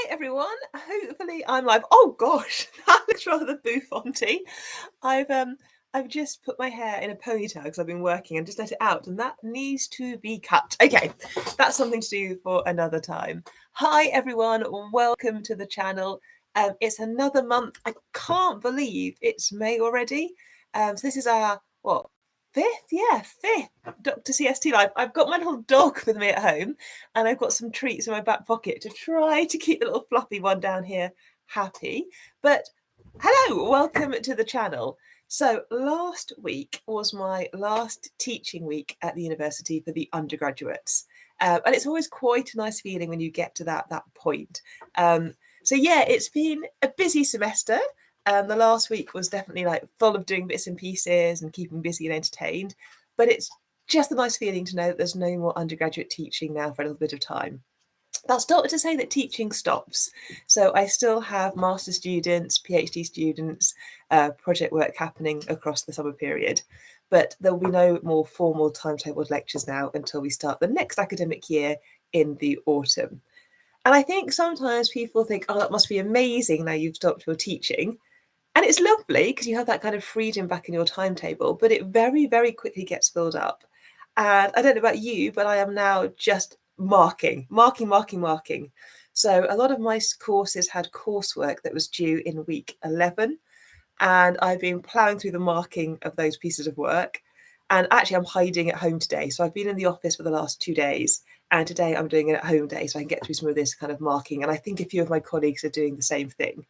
everyone. Hopefully I'm live. Oh gosh, that looks rather bouffanty. I've just put my hair in a ponytail because I've been working and just let it out, and that needs to be cut. Okay, that's something to do for another time. Hi everyone, welcome to the channel. It's another month. I can't believe it's May already. So this is our fifth? Yeah, fifth Dr CST Live. I've got my little dog with me at home, and I've got some treats in my back pocket to try to keep the little fluffy one down here happy. But hello, welcome to the channel. So last week was my last teaching week at the university for the undergraduates. And it's always quite a nice feeling when you get to that point. So yeah, it's been a busy semester. The last week was definitely full of doing bits and pieces and keeping busy and entertained. But it's just a nice feeling to know that there's no more undergraduate teaching now for a little bit of time. That's not to say that teaching stops. So I still have master students, PhD students, project work happening across the summer period. But there will be no more formal timetabled lectures now until we start the next academic year in the autumn. And I think sometimes people think, oh, that must be amazing now you've stopped your teaching. And it's lovely because you have that kind of freedom back in your timetable, but it very, very quickly gets filled up. And I don't know about you, but I am now just marking. So a lot of my courses had coursework that was due in week 11. And I've been ploughing through the marking of those pieces of work. And actually, I'm hiding at home today. So I've been in the office for the last 2 days. And today I'm doing an at home day so I can get through some of this kind of marking. And I think a few of my colleagues are doing the same thing.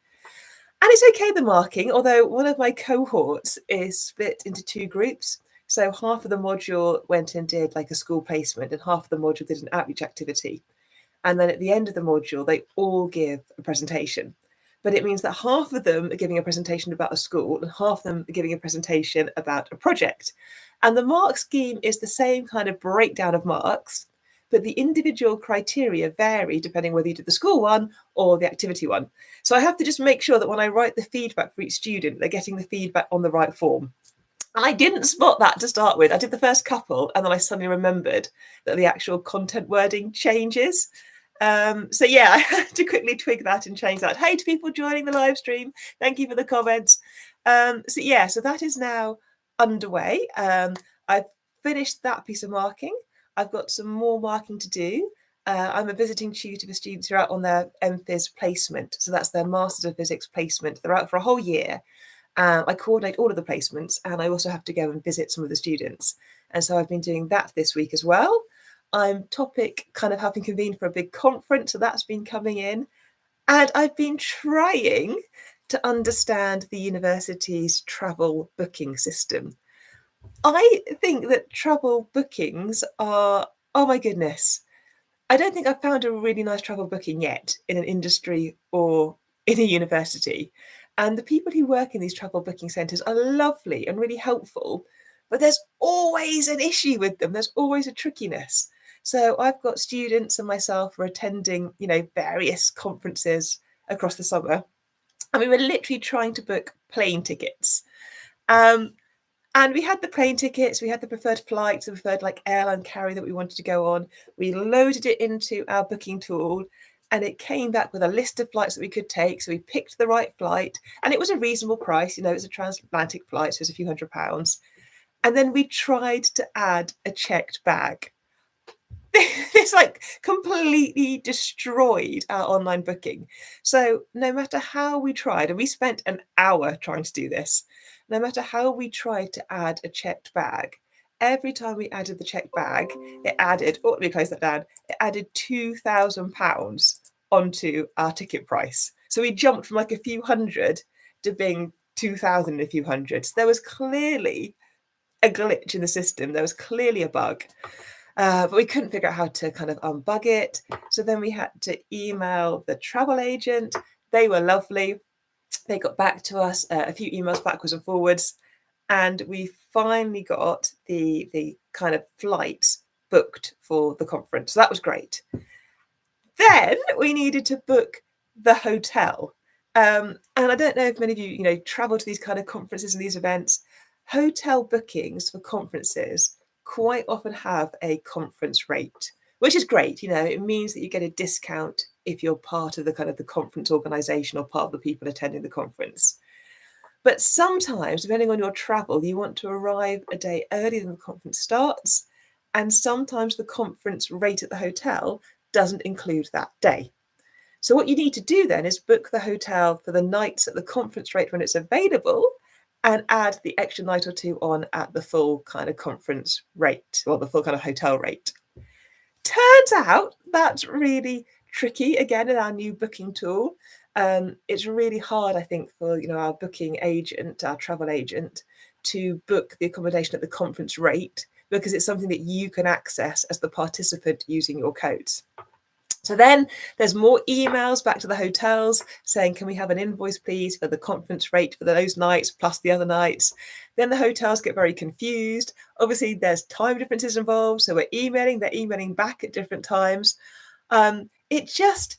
And it's okay, the marking, although one of my cohorts is split into 2 groups. So half of the module went and did a school placement, and half of the module did an outreach activity. And then at the end of the module, they all give a presentation. But it means that half of them are giving a presentation about a school and half of them are giving a presentation about a project. And the mark scheme is the same kind of breakdown of marks, but the individual criteria vary depending whether you did the school one or the activity one. So I have to just make sure that when I write the feedback for each student, they're getting the feedback on the right form. And I didn't spot that to start with. I did the first couple, and then I suddenly remembered that the actual content wording changes. So yeah, I had to quickly twig that and change that. Hey to people joining the live stream, thank you for the comments. So that is now underway. I've finished that piece of marking. I've got some more marking to do. I'm a visiting tutor for students who are out on their MPhys placement. So that's their Masters of Physics placement. They're out for a whole year. I coordinate all of the placements, and I also have to go and visit some of the students. And so I've been doing that this week as well. I'm topic kind of having convened for a big conference, so that's been coming in. And I've been trying to understand the university's travel booking system. I think that travel bookings are, oh my goodness, I don't think I've found a really nice travel booking yet in an industry or in a university. And the people who work in these travel booking centres are lovely and really helpful, but there's always an issue with them. There's always a trickiness. So I've got students and myself who are attending, various conferences across the summer. And we were literally trying to book plane tickets. And we had the plane tickets, we had the preferred flights, the preferred airline carrier that we wanted to go on. We loaded it into our booking tool, and it came back with a list of flights that we could take. So we picked the right flight, and it was a reasonable price. It was a transatlantic flight, so it was a few £100s. And then we tried to add a checked bag. This completely destroyed our online booking. So no matter how we tried, and we spent an hour trying to do this, no matter how we tried to add a checked bag, every time we added the checked bag, it added, let me close that down, it added £2,000 onto our ticket price. So we jumped from a few hundred to being 2,000 and a few hundred. So there was clearly a glitch in the system. There was clearly a bug. But we couldn't figure out how to kind of unbug it. So then we had to email the travel agent. They were lovely. They got back to us, a few emails backwards and forwards. And we finally got the kind of flights booked for the conference. So that was great. Then we needed to book the hotel. And I don't know if many of you, travel to these kind of conferences and these events. Hotel bookings for conferences quite often have a conference rate, which is great. It means that you get a discount if you're part of the kind of the conference organisation or part of the people attending the conference. But sometimes, depending on your travel, you want to arrive a day earlier than the conference starts, and sometimes the conference rate at the hotel doesn't include that day. So what you need to do then is book the hotel for the nights at the conference rate when it's available, and add the extra night or two on at the full kind of conference rate, or the full kind of hotel rate. Turns out that's really tricky, again, in our new booking tool. It's really hard, I think, for our booking agent, our travel agent, to book the accommodation at the conference rate, because it's something that you can access as the participant using your codes. So then there's more emails back to the hotels saying, can we have an invoice, please, for the conference rate for those nights plus the other nights? Then the hotels get very confused. Obviously, there's time differences involved. So they're emailing back at different times. It just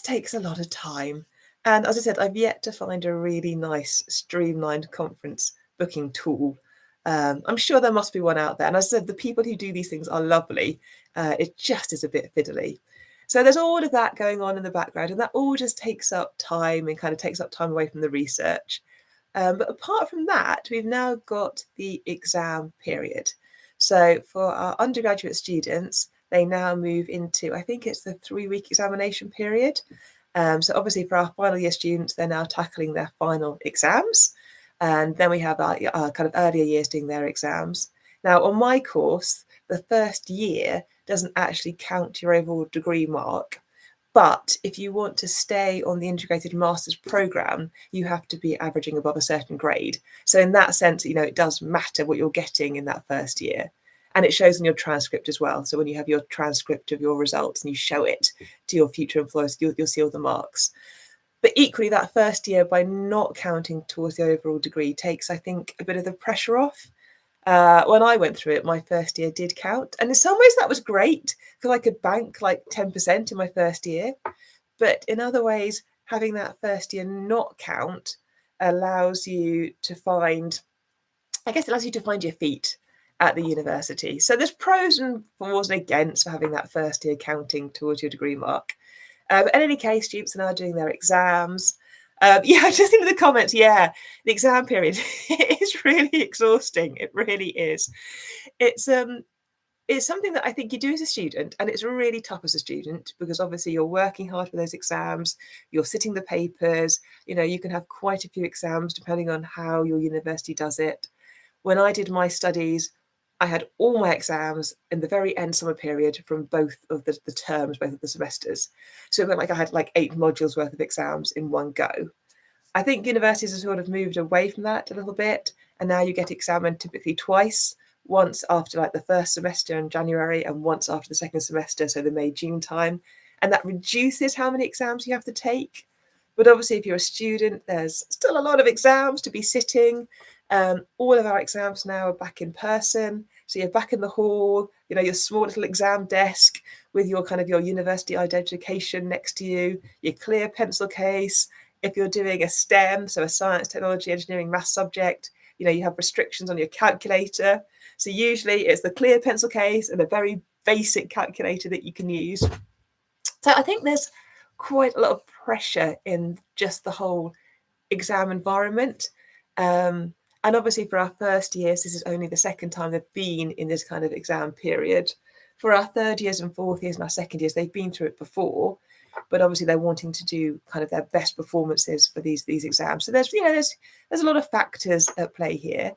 takes a lot of time. And as I said, I've yet to find a really nice streamlined conference booking tool. I'm sure there must be one out there. And as I said, the people who do these things are lovely. It just is a bit fiddly. So there's all of that going on in the background, and that all just takes up time and kind of takes up time away from the research. But apart from that, we've now got the exam period. So for our undergraduate students, they now move into, I think it's the 3-week examination period. So obviously for our final year students, they're now tackling their final exams. And then we have our kind of earlier years doing their exams. Now, on my course, the first year doesn't actually count your overall degree mark. But if you want to stay on the integrated master's programme, you have to be averaging above a certain grade. So in that sense, it does matter what you're getting in that first year. And it shows in your transcript as well. So when you have your transcript of your results and you show it to your future employers, you'll see all the marks. But equally, that first year, by not counting towards the overall degree, takes, I think, a bit of the pressure off. When I went through it, my first year did count. And in some ways that was great, because I could bank like 10% in my first year. But in other ways, having that first year not count allows you to find, it allows you to find your feet at the university. So there's pros and cons and against for having that first year counting towards your degree mark. But in any case, students are now doing their exams. Just in the comments, the exam period is really exhausting. It really is. It's something that I think you do as a student, and it's really tough as a student, because obviously you're working hard for those exams, you're sitting the papers, you can have quite a few exams depending on how your university does it. When I did my studies, I had all my exams in the very end summer period from both of the terms, both of the semesters. So it went like I had like 8 modules worth of exams in one go. I think universities have sort of moved away from that a little bit, and now you get examined typically twice, once after like the first semester in January and once after the second semester, so the May-June time. And that reduces how many exams you have to take. But obviously, if you're a student, there's still a lot of exams to be sitting. All of our exams now are back in person. So you're back in the hall, your small little exam desk with your kind of your university identification next to you, your clear pencil case. If you're doing a STEM, so a science, technology, engineering, maths subject, you have restrictions on your calculator. So usually it's the clear pencil case and a very basic calculator that you can use. So I think there's quite a lot of pressure in just the whole exam environment. And obviously for our first years, this is only the second time they've been in this kind of exam period. For our third years and fourth years and our second years, they've been through it before, but obviously they're wanting to do kind of their best performances for these exams. So there's a lot of factors at play here.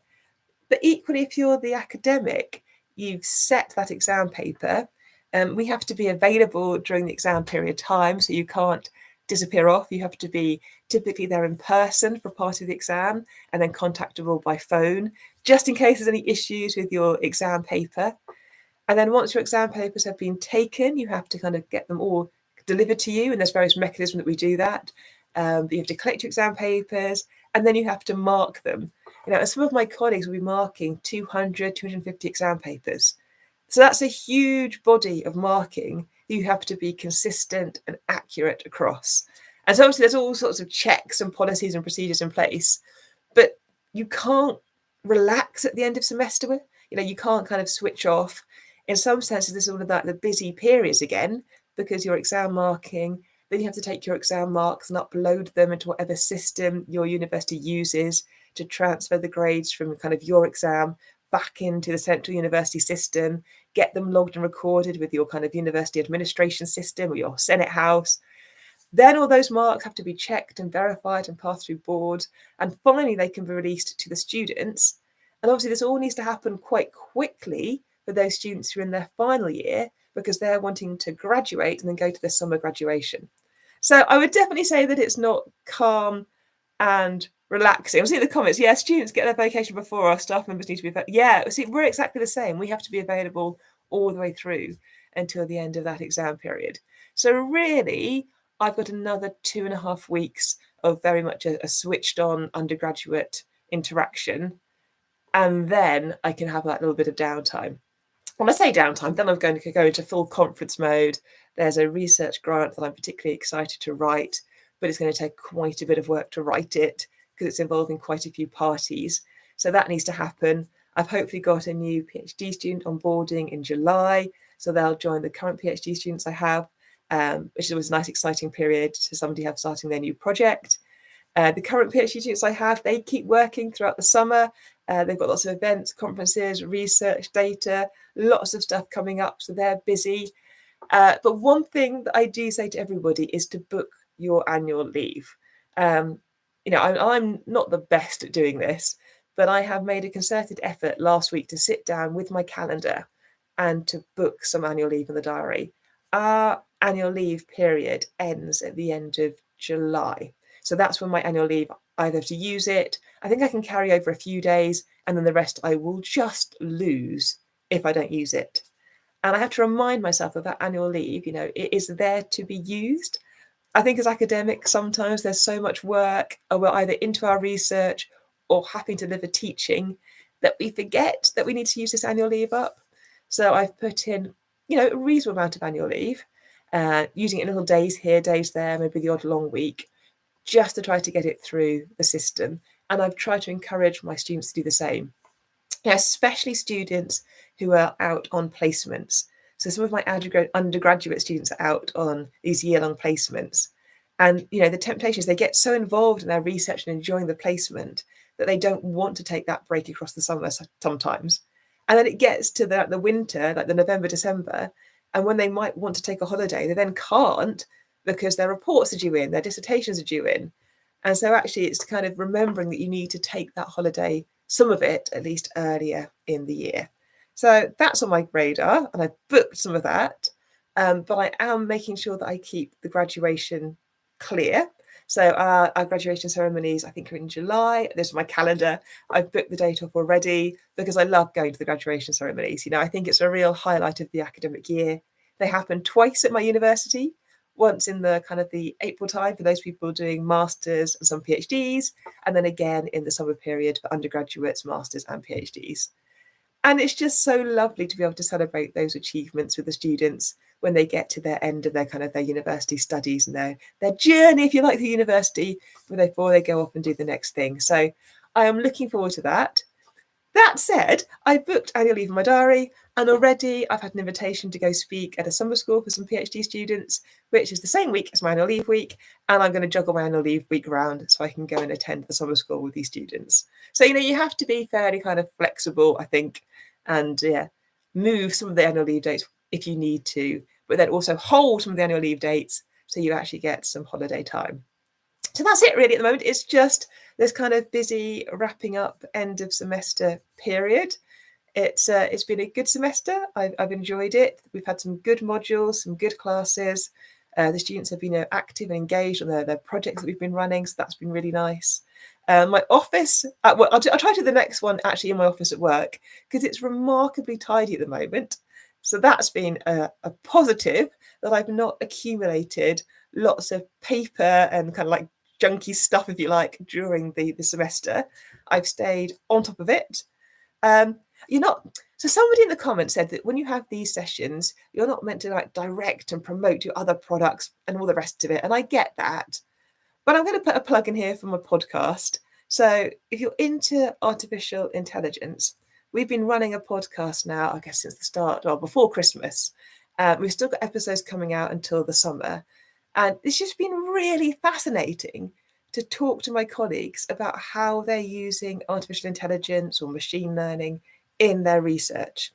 But equally, if you're the academic, you've set that exam paper. We have to be available during the exam period time, so you can't disappear off. You have to be typically there in person for part of the exam, and then contactable by phone, just in case there's any issues with your exam paper. And then once your exam papers have been taken, you have to kind of get them all delivered to you, and there's various mechanisms that we do that. But you have to collect your exam papers, and then you have to mark them. And some of my colleagues will be marking 200, 250 exam papers. So that's a huge body of marking you have to be consistent and accurate across. And so obviously there's all sorts of checks and policies and procedures in place, but you can't relax at the end of semester with. You can't kind of switch off. In some senses, this is all about the busy periods again, because your exam marking, then you have to take your exam marks and upload them into whatever system your university uses to transfer the grades from kind of your exam back into the central university system, get them logged and recorded with your kind of university administration system or your Senate House. Then all those marks have to be checked and verified and passed through boards. And finally, they can be released to the students. And obviously, this all needs to happen quite quickly for those students who are in their final year because they're wanting to graduate and then go to their summer graduation. So I would definitely say that it's not calm and relaxing. I see in the comments, yeah, students get their vacation before our staff members need to be. Yeah, see, we're exactly the same. We have to be available all the way through until the end of that exam period. So really, I've got another 2.5 weeks of very much a switched on undergraduate interaction. And then I can have that little bit of downtime. When I say downtime, then I'm going to go into full conference mode. There's a research grant that I'm particularly excited to write, but it's going to take quite a bit of work to write it because it's involving quite a few parties. So that needs to happen. I've hopefully got a new PhD student onboarding in July, so they'll join the current PhD students I have, which was a nice, exciting period to somebody have starting their new project. The current PhD students I have, they keep working throughout the summer. They've got lots of events, conferences, research, data, lots of stuff coming up, so they're busy. But one thing that I do say to everybody is to book your annual leave. I'm not the best at doing this, but I have made a concerted effort last week to sit down with my calendar and to book some annual leave in the diary. Our annual leave period ends at the end of July. So that's when my annual leave, I either have to use it. I think I can carry over a few days, and then the rest I will just lose if I don't use it. And I have to remind myself of that annual leave, it is there to be used. I think as academics, sometimes there's so much work, or we're either into our research or having to deliver teaching that we forget that we need to use this annual leave up. So I've put in, a reasonable amount of annual leave, using it in little days here, days there, maybe the odd long week, just to try to get it through the system. And I've tried to encourage my students to do the same, especially students who are out on placements. So some of my undergraduate students are out on these year-long placements. And, the temptation is they get so involved in their research and enjoying the placement that they don't want to take that break across the summer sometimes. And then it gets to the winter, like the November, December, and when they might want to take a holiday, they then can't because their reports are due in, their dissertations are due in. And so actually it's kind of remembering that you need to take that holiday, some of it at least earlier in the year. So that's on my radar, and I've booked some of that. But I am making sure that I keep the graduation clear. So our graduation ceremonies, I think, are in July. This is my calendar. I've booked the date off already because I love going to the graduation ceremonies. I think it's a real highlight of the academic year. They happen twice at my university. Once in the kind of the April time for those people doing masters and some PhDs, and then again in the summer period for undergraduates, masters and PhDs. And it's just so lovely to be able to celebrate those achievements with the students when they get to their end of their university studies and their journey, if you like, the university, before they go off and do the next thing. So I am looking forward to that. That said, I booked annual leave in my diary, and already I've had an invitation to go speak at a summer school for some PhD students, which is the same week as my annual leave week, and I'm going to juggle my annual leave week around so I can go and attend the summer school with these students. So, you have to be fairly kind of flexible, I think, and move some of the annual leave dates if you need to, but then also hold some of the annual leave dates so you actually get some holiday time. So that's it really at the moment. It's just this kind of busy wrapping up end of semester period. It's been a good semester. I've enjoyed it. We've had some good modules, some good classes. The students have been active and engaged on their projects that we've been running, so that's been really nice. My office, I'll try to do the next one actually in my office at work because it's remarkably tidy at the moment. So that's been a positive that I've not accumulated lots of paper and kind of like junky stuff, if you like, during the semester. I've stayed on top of it. So somebody in the comments said that when you have these sessions, you're not meant to like direct and promote your other products and all the rest of it. And I get that. But I'm going to put a plug in here for my podcast. So if you're into artificial intelligence, we've been running a podcast now, I guess, since the start, or before Christmas. We've still got episodes coming out until the summer. And it's just been really fascinating to talk to my colleagues about how they're using artificial intelligence or machine learning in their research.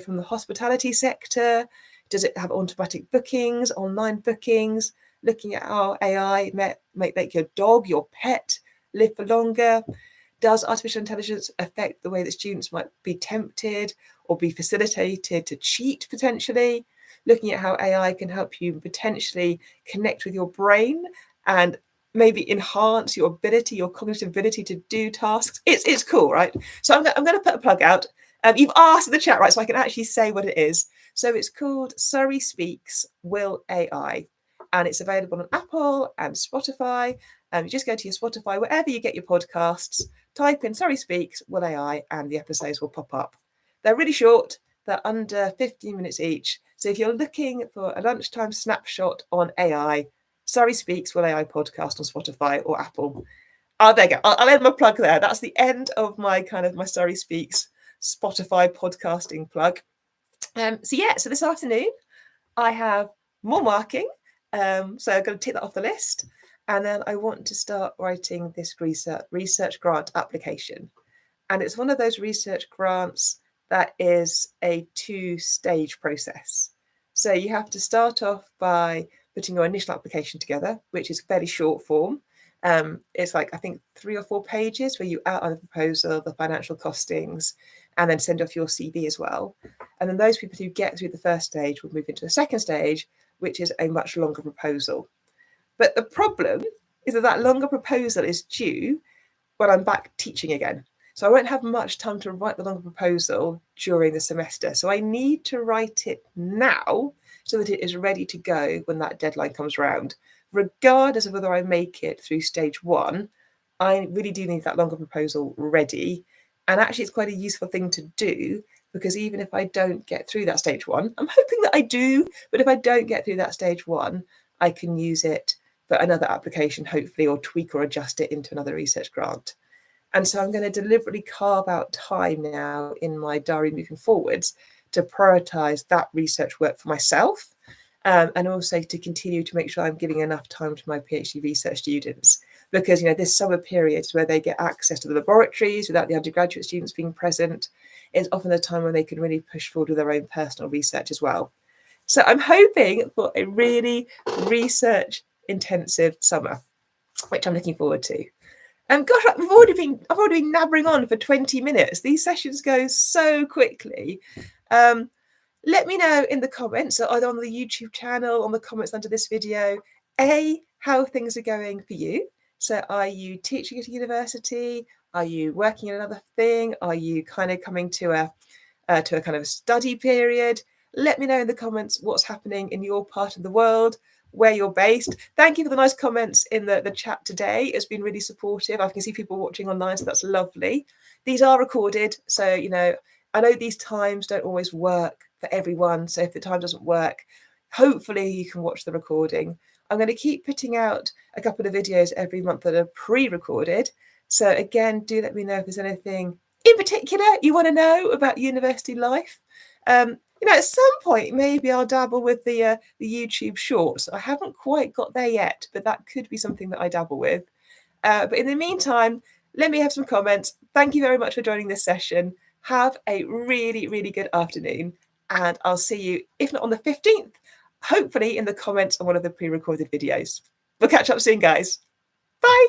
From the hospitality sector, does it have automatic bookings, online bookings, looking at how AI make your dog, your pet, live for longer? Does artificial intelligence affect the way that students might be tempted or be facilitated to cheat potentially? Looking at how AI can help you potentially connect with your brain and maybe enhance your ability, your cognitive ability to do tasks. It's cool, right? So I'm going to put a plug out. You've asked in the chat, right? So I can actually say what it is. So it's called Surrey Speaks Will AI, and it's available on Apple and Spotify. You just go to your Spotify, wherever you get your podcasts, type in Surrey Speaks Will AI, and the episodes will pop up. They're really short. They're under 15 minutes each. So if you're looking for a lunchtime snapshot on AI, Surrey Speaks Will AI podcast on Spotify or Apple. Oh, there you go. I'll end my plug there. That's the end of my my Surrey Speaks Spotify podcasting plug. So this afternoon I have more marking. So I'm going to tick that off the list. And then I want to start writing this research grant application. And it's one of those research grants that is a 2-stage process. So you have to start off by putting your initial application together, which is fairly short form. It's like, I think, 3 or 4 pages where you outline the proposal, the financial costings, and then send off your CV as well. And then those people who get through the first stage will move into the second stage, which is a much longer proposal. But the problem is that longer proposal is due when I'm back teaching again. So I won't have much time to write the longer proposal during the semester. So I need to write it now so that it is ready to go when that deadline comes around. Regardless of whether I make it through stage 1, I really do need that longer proposal ready. And actually, it's quite a useful thing to do, because even if I don't get through that stage 1, I'm hoping that I do, but if I don't get through that stage 1, I can use it for another application, hopefully, or tweak or adjust it into another research grant. And so I'm going to deliberately carve out time now in my diary moving forwards to prioritise that research work for myself, and also to continue to make sure I'm giving enough time to my PhD research students. Because, this summer period where they get access to the laboratories without the undergraduate students being present is often the time when they can really push forward with their own personal research as well. So I'm hoping for a really research-intensive summer, which I'm looking forward to. And gosh, I've already been nabbering on for 20 minutes. These sessions go so quickly. Let me know in the comments, either on the YouTube channel, on the comments under this video, how things are going for you. So are you teaching at a university? Are you working in another thing? Are you kind of coming to a kind of a study period? Let me know in the comments what's happening in your part of the world, where you're based. Thank you for the nice comments in the chat today. It's been really supportive. I can see people watching online, so that's lovely. These are recorded, so I know these times don't always work for everyone. So if the time doesn't work, hopefully you can watch the recording. I'm going to keep putting out a couple of videos every month that are pre-recorded. So again, do let me know if there's anything in particular you want to know about university life. At some point, maybe I'll dabble with the YouTube shorts. I haven't quite got there yet, but that could be something that I dabble with. But in the meantime, let me have some comments. Thank you very much for joining this session. Have a really, really good afternoon. And I'll see you, if not on the 15th, hopefully in the comments on one of the pre-recorded videos. We'll catch up soon, guys. Bye.